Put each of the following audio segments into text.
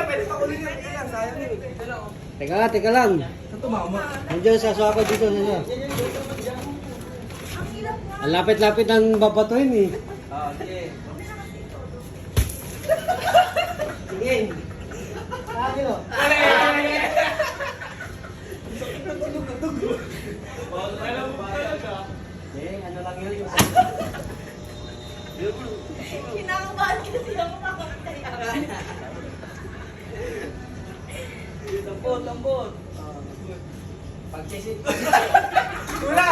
Pwede pa ulit yan. Sayang yun. Teka lang. Saan tumama? Nandiyan sa swaka dito. Ang lapit-lapit ng babatuin eh. Sige. Sige. Sabi mo. Ano lang yun? Kinakabahan kasi ako makakataya. Tampot. Pagsisit. Ula.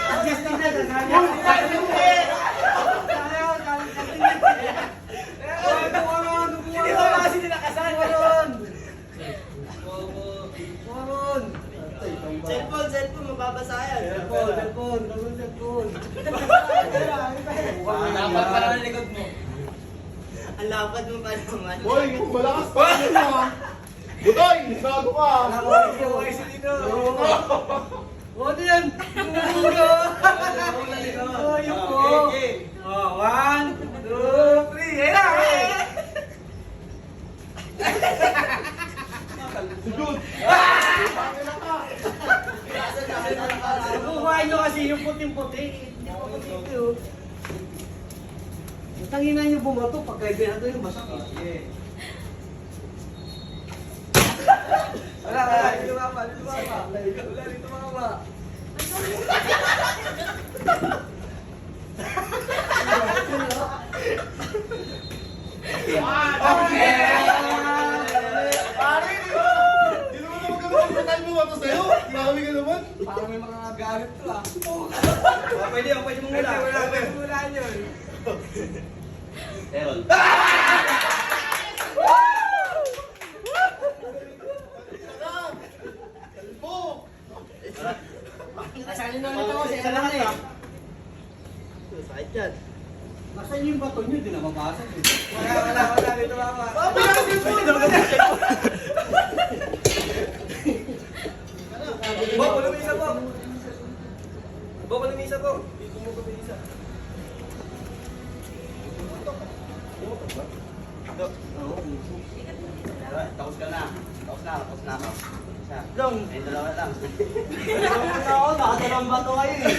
Adjusting na sa Hindi ko kasi ninakasan. Cellphone, mababasa yan. Cellphone. Dapat pala ang likod mo. Ang lapad mo pa naman. Boy, malakas pa rin mo ha. Butoy, bago ka. Ano yan? Yung po. 1, 2, 3. Ayun na. Sujud. Kukuhain nyo kasi yung puting-puti. Hindi pa puting-puti oh. Ang tangina nyo bumato pagka binato yung masakit. Wala. Dito tumama. Pare, di naman naman kami magpatay mo ito sa'yo. Marami ka naman. Parang may mga gamit to ah. Pwede mong mula. Pwede mulaan yun. Errol. Nasali na ulit ako sa isa lang eh. Sakit yan. Nasaan yung bato nyo? Di na mabasag eh. Wala. Dito tumama. Bob, wala may isa po. Bob, wala may isa po. Dito mo ko may isa. Tapos ka na. Tapos na ako. Long. May dalawa lang. Ako, nakadalawang bato kayo eh.